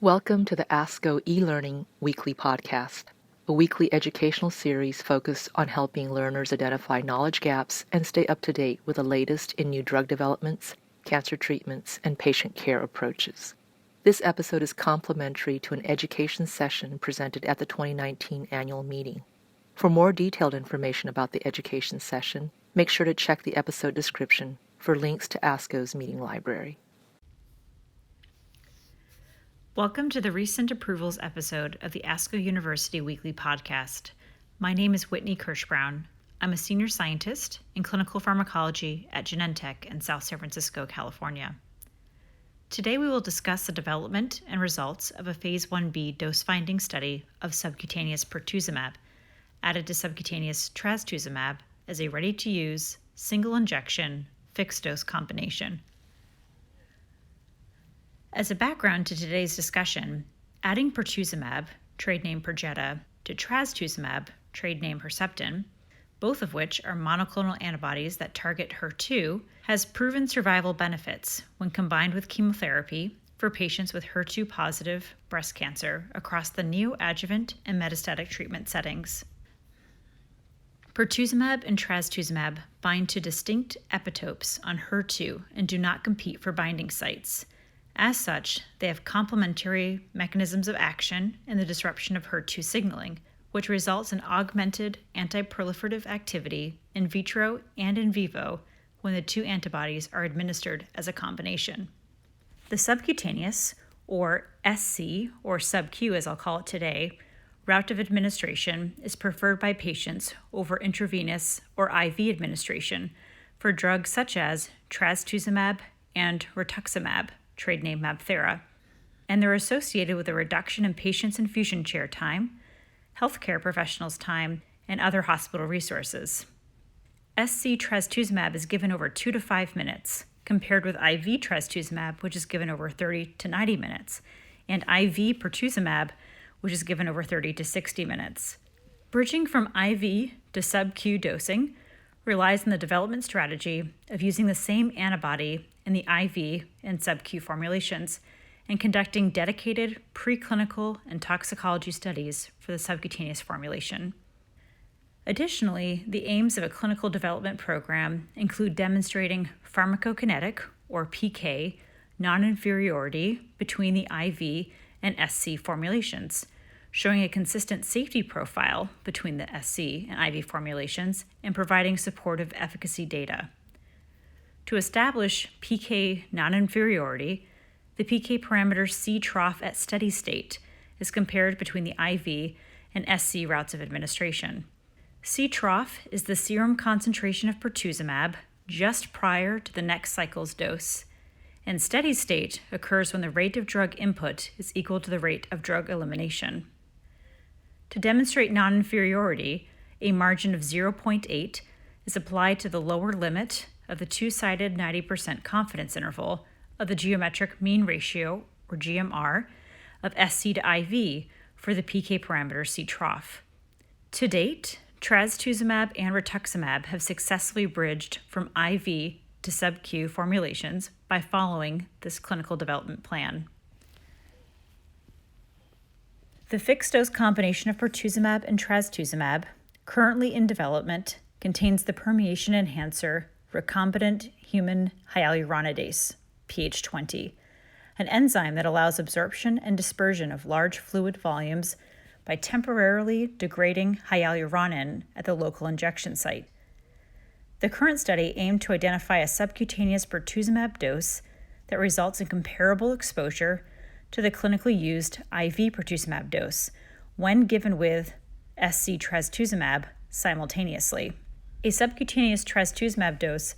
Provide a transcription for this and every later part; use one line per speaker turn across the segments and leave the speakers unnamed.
Welcome to the ASCO e-learning weekly podcast, a weekly educational series focused on helping learners identify knowledge gaps and stay up to date with the latest in new drug developments, cancer treatments, and patient care approaches. This episode is complementary to an education session presented at the 2019 annual meeting. For more detailed information about the education session, make sure to check the episode description for links to ASCO's meeting library.
Welcome to the recent approvals episode of the ASCO University Weekly Podcast. My name is Whitney Kirschbrown. I'm a senior scientist in clinical pharmacology at Genentech in South San Francisco, California. Today we will discuss the development and results of a Phase 1b dose-finding study of subcutaneous pertuzumab added to subcutaneous trastuzumab as a ready-to-use, single-injection, fixed-dose combination. As a background to today's discussion, adding pertuzumab, trade name Perjeta, to trastuzumab, trade name Herceptin, both of which are monoclonal antibodies that target HER2, has proven survival benefits when combined with chemotherapy for patients with HER2-positive breast cancer across the neoadjuvant and metastatic treatment settings. Pertuzumab and trastuzumab bind to distinct epitopes on HER2 and do not compete for binding sites. As such, they have complementary mechanisms of action in the disruption of HER2 signaling, which results in augmented anti-proliferative activity in vitro and in vivo when the two antibodies are administered as a combination. The subcutaneous, or SC, or sub-Q as I'll call it today, route of administration is preferred by patients over intravenous or IV administration for drugs such as trastuzumab and rituximab, trade name MabThera, and they're associated with a reduction in patients' infusion chair time, healthcare professionals' time, and other hospital resources. SC trastuzumab is given over 2 to 5 minutes, compared with IV trastuzumab, which is given over 30 to 90 minutes, and IV pertuzumab, which is given over 30 to 60 minutes. Bridging from IV to sub-Q dosing relies on the development strategy of using the same antibody in the IV and sub-Q formulations and conducting dedicated preclinical and toxicology studies for the subcutaneous formulation. Additionally, the aims of a clinical development program include demonstrating pharmacokinetic, or PK, non-inferiority between the IV and SC formulations, showing a consistent safety profile between the SC and IV formulations and providing supportive efficacy data. To establish PK non-inferiority, the PK parameter C trough at steady state is compared between the IV and SC routes of administration. C trough is the serum concentration of pertuzumab just prior to the next cycle's dose, and steady state occurs when the rate of drug input is equal to the rate of drug elimination. To demonstrate non-inferiority, a margin of 0.8 is applied to the lower limit of the two-sided 90% confidence interval of the geometric mean ratio, or GMR, of SC to IV for the PK parameter C trough. To date, trastuzumab and rituximab have successfully bridged from IV to sub-Q formulations by following this clinical development plan. The fixed-dose combination of pertuzumab and trastuzumab, currently in development, contains the permeation enhancer recombinant human hyaluronidase, pH20, an enzyme that allows absorption and dispersion of large fluid volumes by temporarily degrading hyaluronin at the local injection site. The current study aimed to identify a subcutaneous pertuzumab dose that results in comparable exposure to the clinically used IV pertuzumab dose when given with SC trastuzumab simultaneously. A subcutaneous trastuzumab dose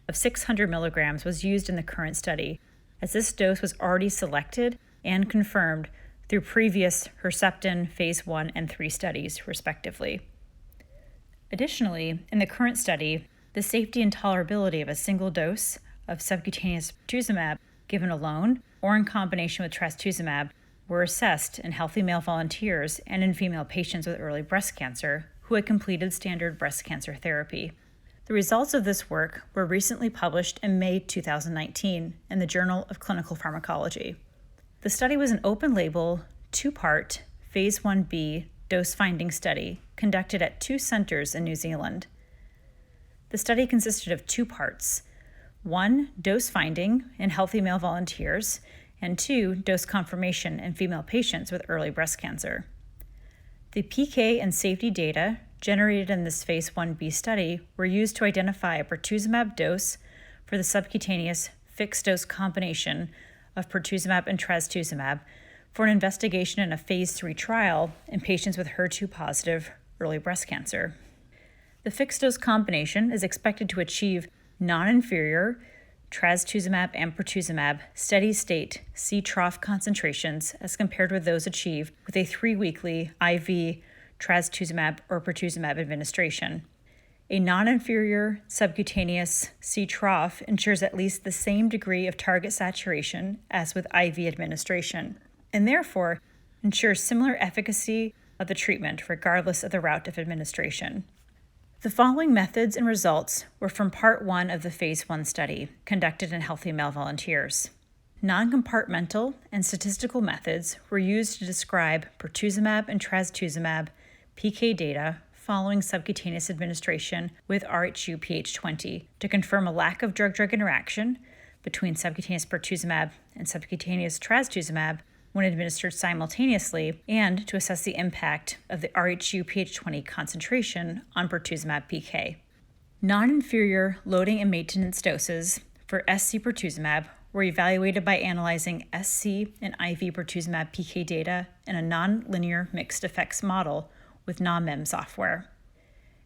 of 600 milligrams was used in the current study, as this dose was already selected and confirmed through previous Herceptin Phase 1 and 3 studies, respectively. Additionally, in the current study, the safety and tolerability of a single dose of subcutaneous pertuzumab given alone or in combination with trastuzumab were assessed in healthy male volunteers and in female patients with early breast cancer who had completed standard breast cancer therapy. The results of this work were recently published in May 2019 in the Journal of Clinical Pharmacology. The study was an open-label, two-part, Phase 1b dose-finding study conducted at 2 centers in New Zealand. The study consisted of 2 parts: 1, dose finding in healthy male volunteers, and 2, dose confirmation in female patients with early breast cancer. The PK and safety data generated in this Phase 1b study were used to identify a pertuzumab dose for the subcutaneous fixed-dose combination of pertuzumab and trastuzumab for an investigation in a Phase 3 trial in patients with HER2-positive early breast cancer. The fixed-dose combination is expected to achieve non-inferior trastuzumab and pertuzumab steady-state C-trough concentrations as compared with those achieved with a 3-weekly IV trastuzumab or pertuzumab administration. A non-inferior subcutaneous C-trough ensures at least the same degree of target saturation as with IV administration, and therefore ensures similar efficacy of the treatment regardless of the route of administration. The following methods and results were from Part 1 of the Phase 1 study, conducted in healthy male volunteers. Non-compartmental and statistical methods were used to describe pertuzumab and trastuzumab PK data following subcutaneous administration with rHuPH20 to confirm a lack of drug-drug interaction between subcutaneous pertuzumab and subcutaneous trastuzumab when administered simultaneously, and to assess the impact of the rHuPH20 concentration on pertuzumab PK. Non-inferior loading and maintenance doses for SC pertuzumab were evaluated by analyzing SC and IV pertuzumab PK data in a nonlinear mixed effects model with NOMEM software.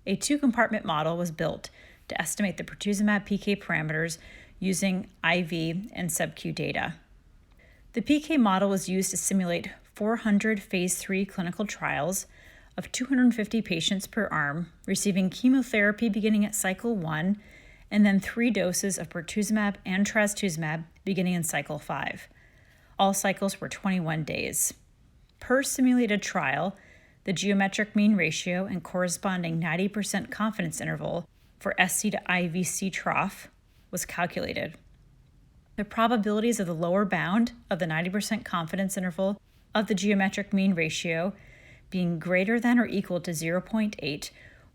A 2-compartment model was built to estimate the pertuzumab PK parameters using IV and sub-Q data. The PK model was used to simulate 400 Phase 3 clinical trials of 250 patients per arm receiving chemotherapy beginning at cycle 1 and then 3 doses of pertuzumab and trastuzumab beginning in cycle 5. All cycles were 21 days. Per simulated trial, the geometric mean ratio and corresponding 90% confidence interval for SC to IVC trough was calculated. The probabilities of the lower bound of the 90% confidence interval of the geometric mean ratio being greater than or equal to 0.8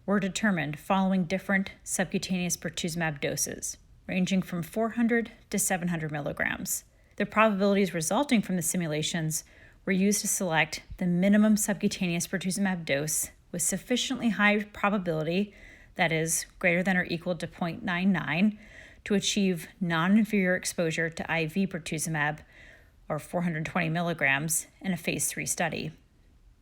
were determined following different subcutaneous pertuzumab doses, ranging from 400 to 700 milligrams. The probabilities resulting from the simulations were used to select the minimum subcutaneous pertuzumab dose with sufficiently high probability, that is, greater than or equal to 0.99, to achieve non-inferior exposure to IV pertuzumab, or 420 milligrams, in a Phase 3 study.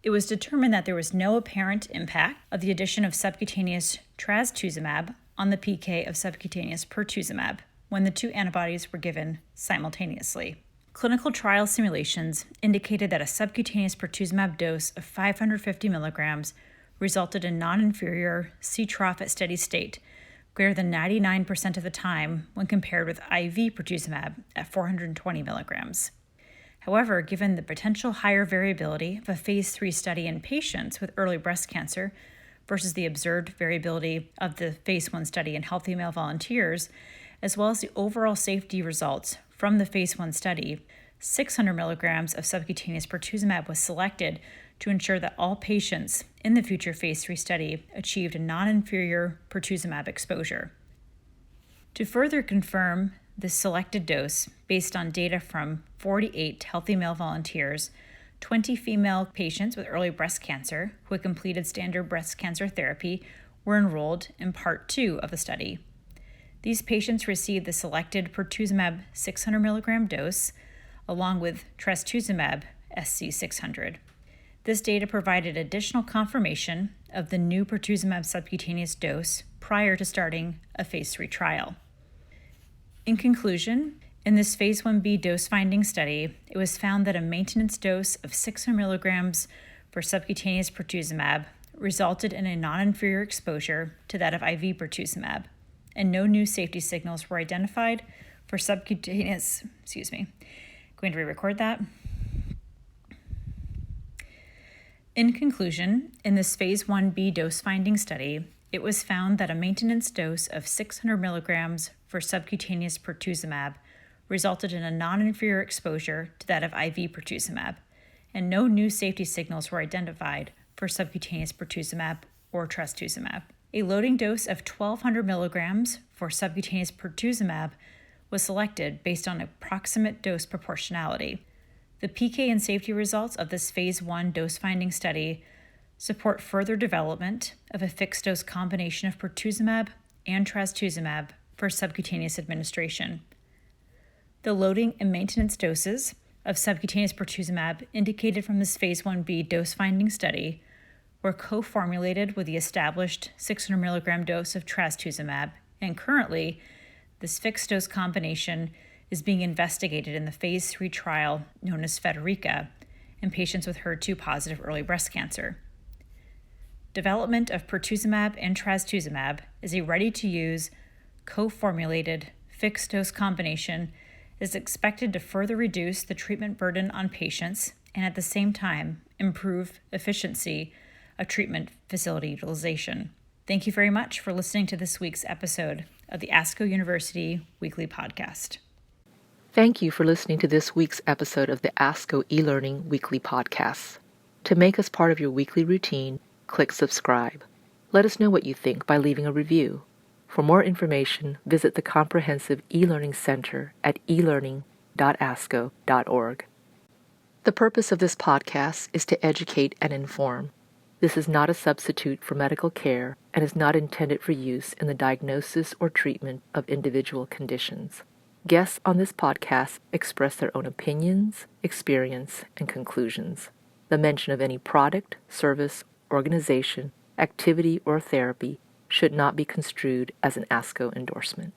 It was determined that there was no apparent impact of the addition of subcutaneous trastuzumab on the PK of subcutaneous pertuzumab when the 2 antibodies were given simultaneously. Clinical trial simulations indicated that a subcutaneous pertuzumab dose of 550 milligrams resulted in non-inferior C-trough at steady state, greater than 99% of the time when compared with IV pertuzumab at 420 milligrams. However, given the potential higher variability of a Phase 3 study in patients with early breast cancer versus the observed variability of the Phase 1 study in healthy male volunteers, as well as the overall safety results from the Phase 1 study, 600 milligrams of subcutaneous pertuzumab was selected to ensure that all patients in the future Phase 3 study achieved a non-inferior pertuzumab exposure. To further confirm this selected dose based on data from 48 healthy male volunteers, 20 female patients with early breast cancer who had completed standard breast cancer therapy were enrolled in Part 2 of the study. These patients received the selected pertuzumab 600 milligram dose along with trastuzumab SC 600. This data provided additional confirmation of the new pertuzumab subcutaneous dose prior to starting a Phase 3 trial. In conclusion, in this Phase 1b dose-finding study, it was found that a maintenance dose of 600 milligrams for subcutaneous pertuzumab resulted in a non-inferior exposure to that of IV pertuzumab, and no new safety signals were identified for subcutaneous, Going to re-record that. In conclusion, in this Phase 1b dose-finding study, it was found that a maintenance dose of 600 milligrams for subcutaneous pertuzumab resulted in a non-inferior exposure to that of IV pertuzumab, and no new safety signals were identified for subcutaneous pertuzumab or trastuzumab. A loading dose of 1,200 milligrams for subcutaneous pertuzumab was selected based on approximate dose proportionality. The PK and safety results of this phase 1 dose-finding study support further development of a fixed-dose combination of pertuzumab and trastuzumab for subcutaneous administration. The loading and maintenance doses of subcutaneous pertuzumab indicated from this phase 1b dose-finding study were co-formulated with the established 600 milligram dose of trastuzumab, and currently, this fixed-dose combination is being investigated in the phase 3 trial known as Federica in patients with HER2-positive early breast cancer. Development of pertuzumab and trastuzumab is a ready-to-use, co-formulated, fixed-dose combination is expected to further reduce the treatment burden on patients and at the same time improve efficiency of treatment facility utilization. Thank you very much for listening to this week's episode of the ASCO University Weekly Podcast.
Thank you for listening to this week's episode of the ASCO eLearning Weekly Podcast. To make us part of your weekly routine, click subscribe. Let us know what you think by leaving a review. For more information, visit the Comprehensive eLearning Center at elearning.asco.org. The purpose of this podcast is to educate and inform. This is not a substitute for medical care and is not intended for use in the diagnosis or treatment of individual conditions. Guests on this podcast express their own opinions, experience, and conclusions. The mention of any product, service, organization, activity, or therapy should not be construed as an ASCO endorsement.